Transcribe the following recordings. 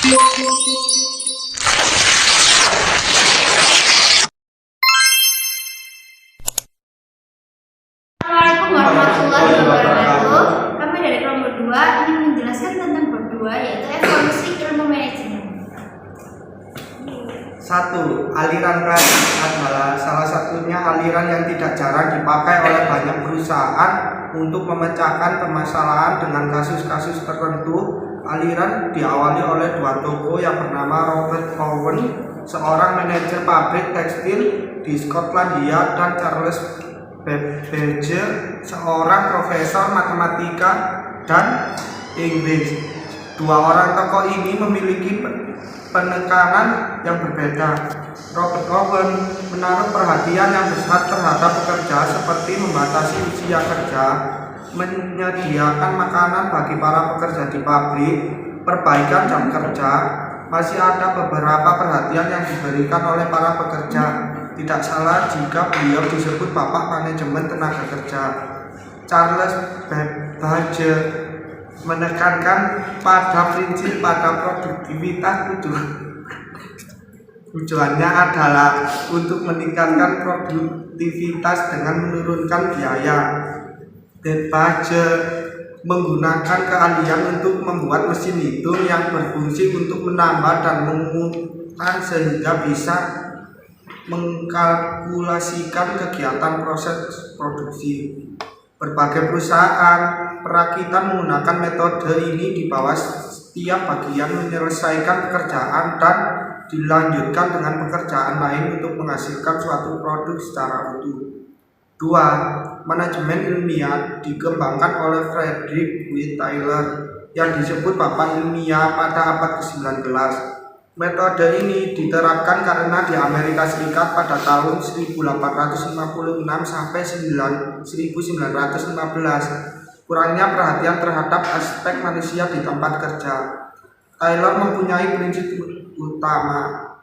Assalamualaikum warahmatullahi wabarakatuh. Kami dari kelompok 2 ingin menjelaskan tentang bab 2 yaitu evolusi ilmu manajemen. 1. Aliran kredit adalah salah satunya aliran yang tidak jarang dipakai oleh banyak perusahaan untuk memecahkan permasalahan dengan kasus-kasus tertentu. Aliran diawali oleh dua tokoh yang bernama Robert Owen, seorang manajer pabrik tekstil di Skotlandia, dan Charles Babbage, seorang profesor matematika dan Inggris. Dua orang tokoh ini memiliki penekanan yang berbeda. Robert Owen menaruh perhatian yang besar terhadap pekerja seperti membatasi usia kerja, menyediakan makanan bagi para pekerja di pabrik, perbaikan jam kerja. Masih ada beberapa perhatian yang diberikan oleh para pekerja. Tidak salah jika beliau disebut bapak manajemen tenaga kerja. Charles Babbage menekankan pada prinsip pada produktivitas. Tujuannya adalah untuk meningkatkan produktivitas dengan menurunkan biaya. Babbage menggunakan keahlian untuk membuat mesin hitung yang berfungsi untuk menambah dan mengurangi sehingga bisa mengkalkulasikan kegiatan proses produksi. Berbagai perusahaan perakitan menggunakan metode ini di bawah setiap bagian menyelesaikan pekerjaan dan dilanjutkan dengan pekerjaan lain untuk menghasilkan suatu produk secara utuh. 2. Manajemen ilmiah dikembangkan oleh Frederick W. Taylor yang disebut bapak ilmiah pada abad ke-19. Metode ini diterapkan karena di Amerika Serikat pada tahun 1856 sampai 1915 kurangnya perhatian terhadap aspek manusia di tempat kerja. Taylor mempunyai prinsip utama.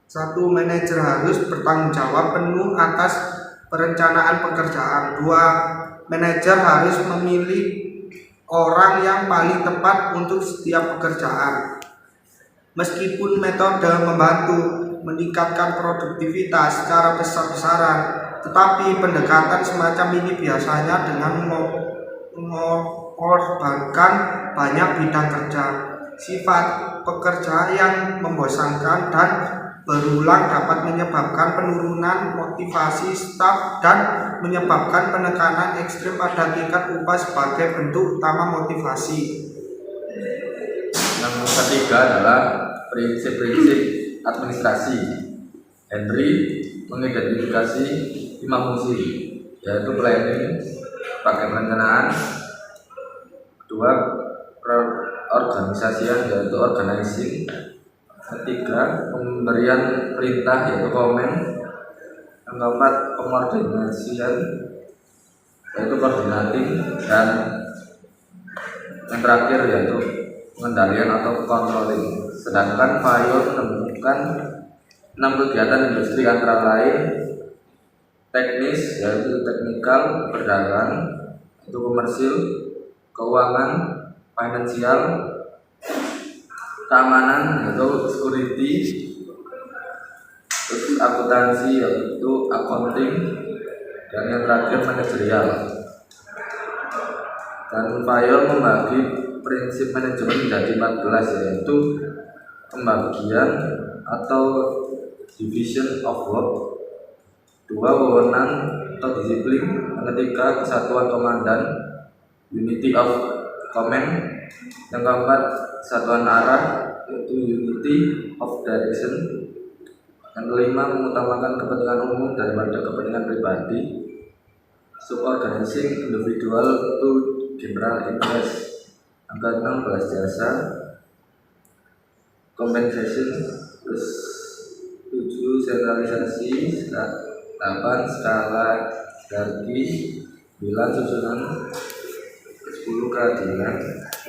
1. Manajer harus bertanggung jawab penuh atas perencanaan pekerjaan. 2. Manajer harus memilih orang yang paling tepat untuk setiap pekerjaan. Meskipun metode membantu meningkatkan produktivitas secara besar-besaran, tetapi pendekatan semacam ini biasanya dengan mengorbankan banyak bidang kerja. Sifat pekerja yang membosankan dan berulang dapat menyebabkan penurunan motivasi staf dan menyebabkan penekanan ekstrim pada tingkat upah sebagai bentuk utama motivasi. Yang ketiga adalah prinsip-prinsip administrasi. Henry mengidentifikasi 5 fungsi, yaitu planning, pakai perencanaan. Kedua, organisasian, yaitu organizing. Ketiga, pemberian perintah, yaitu command. Yang keempat, pengordinasian, yaitu coordinating. Dan yang terakhir yaitu pengendalian atau controlling. Sedangkan Fayol menemukan 6 kegiatan industri antara lain teknis, yaitu teknikal, perdagangan, itu komersil, keuangan, finansial, keamanan, yaitu security, terus akuntansi, yaitu accounting, dan yang terakhir manajerial. Dan Fayol membagi prinsip manajemen menjadi 14, yaitu pembagian atau division of work, 2 wewenang atau disiplin, yang ketiga kesatuan komandan, unity of command, yang keempat kesatuan arah, yaitu unity of direction, yang kelima mengutamakan kepentingan umum daripada kepentingan pribadi, suborganizing individual to general interest, yang keenam belas jasa, compensation, terus 7 sentralisasi, 8 skala hierarki, 9 susunan, 10 keadilan,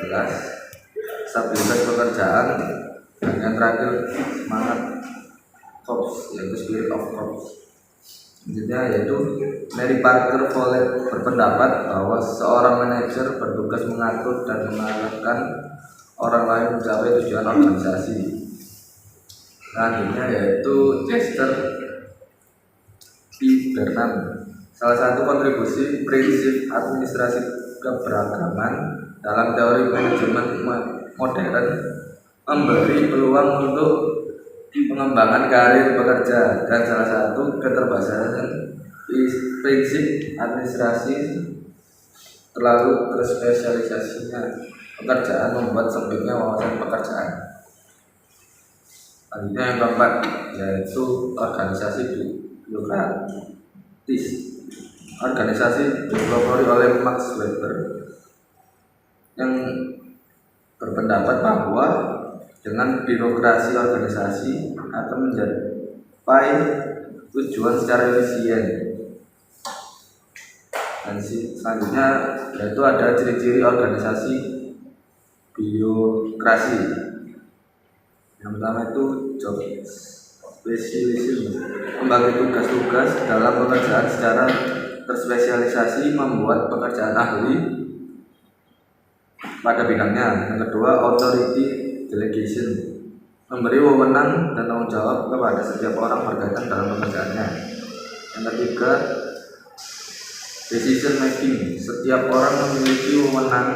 11 stabilitas pekerjaan, dan yang terakhir semangat corps, yaitu spirit of corps. Selanjutnya yaitu Mary Parker Follett berpendapat bahwa seorang manajer bertugas mengatur dan mengarahkan orang lain mencapai tujuan organisasi. Selanjutnya yaitu Chester P. Bernam. Salah satu kontribusi prinsip administrasi keberagaman dalam teori manajemen modern memberi peluang untuk pengembangan karir pekerja, dan salah satu keterbatasan prinsip administrasi terlalu terspesialisasinya pekerjaan membuat sempitnya wawasan pekerjaan. Selanjutnya yang keempat yaitu organisasi birokratis. Organisasi dipelopori oleh Max Weber yang berpendapat bahwa dengan birokrasi organisasi akan mencapai tujuan secara efisien. Dan selanjutnya yaitu ada ciri-ciri organisasi birokrasi. Yang pertama itu job specialism, membagi tugas-tugas dalam pekerjaan secara terspesialisasi, membuat pekerjaan ahli pada bidangnya. Yang kedua, authority delegation, memberi wewenang dan tanggung jawab kepada setiap orang berkaitan dalam pekerjaannya. Yang ketiga, decision making, setiap orang memiliki wewenang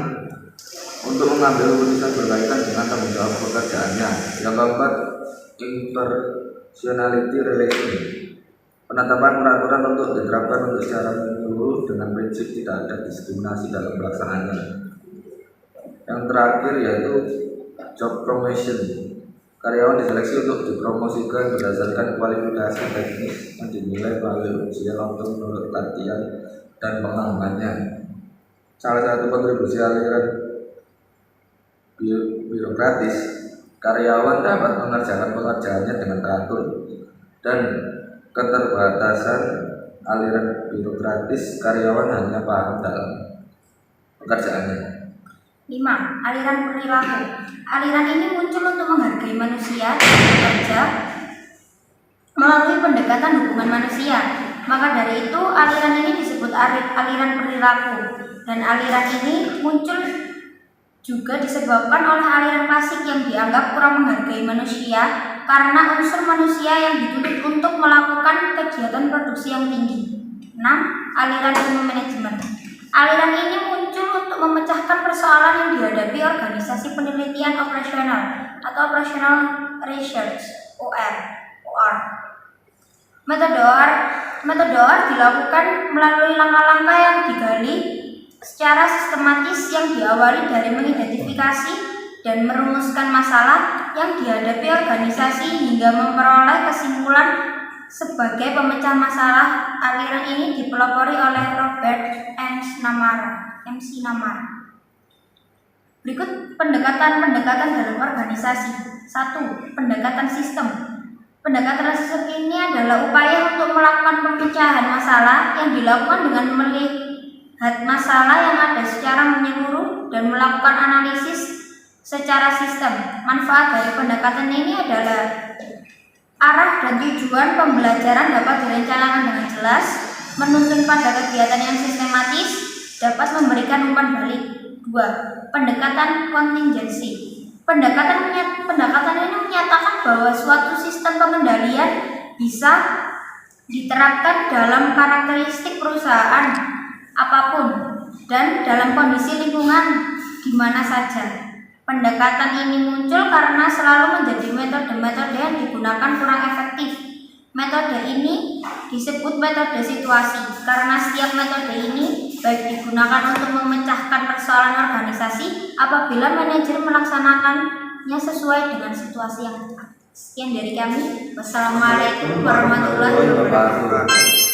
untuk mengambil keputusan berkaitan dengan tanggung jawab pekerjaannya. Yang keempat, impersonality relation, penetapan peraturan untuk diterapkan untuk secara menyeluruh dengan prinsip tidak ada diskriminasi dalam pelaksanaannya. Yang terakhir yaitu job promotion, karyawan diseleksi untuk dipromosikan berdasarkan kualifikasi teknis yang dinilai melalui ujian langsung menurut latihan dan pengembangannya. Salah satu kontribusi aliran birokratis, karyawan dapat mengerjakan pekerjaannya dengan teratur, dan keterbatasan aliran birokratis, karyawan hanya paham dalam pekerjaannya. 5. Aliran perilaku. Aliran ini muncul untuk menghargai manusia dan bekerja melalui pendekatan hubungan manusia. Maka dari itu aliran ini disebut aliran perilaku, dan aliran ini muncul juga disebabkan oleh aliran klasik yang dianggap kurang menghargai manusia karena unsur manusia yang dituntut untuk melakukan kegiatan produksi yang tinggi. 6. Aliran ilmu manajemen. Aliran ini muncul untuk memecahkan persoalan yang dihadapi organisasi penelitian operasional atau operational research (OR). Metode OR dilakukan melalui langkah-langkah yang digali secara sistematis yang diawali dari mengidentifikasi dan merumuskan masalah yang dihadapi organisasi hingga memperoleh kesimpulan sebagai pemecah masalah. Aliran ini dipelopori oleh Robert MC Namara. Berikut pendekatan dalam organisasi. 1. Pendekatan sistem. Pendekatan sistem ini adalah upaya untuk melakukan pemecahan masalah yang dilakukan dengan melihat masalah yang ada secara menyeluruh dan melakukan analisis secara sistem. Manfaat dari pendekatan ini adalah arah dan tujuan pembelajaran dapat direncanakan dengan jelas, menuntun pada kegiatan yang sistematis, dapat memberikan umpan balik. 2. Pendekatan kontingensi. Pendekatan ini menyatakan bahwa suatu sistem pengendalian bisa diterapkan dalam karakteristik perusahaan apapun dan dalam kondisi lingkungan di mana saja. Pendekatan ini muncul karena selalu menjadi metode-metode yang digunakan kurang efektif. Metode ini disebut metode situasi karena setiap metode ini baik digunakan untuk memecahkan persoalan organisasi apabila manajer melaksanakannya sesuai dengan situasi yang tepat. Sekian dari kami. Wassalamualaikum warahmatullahi wabarakatuh.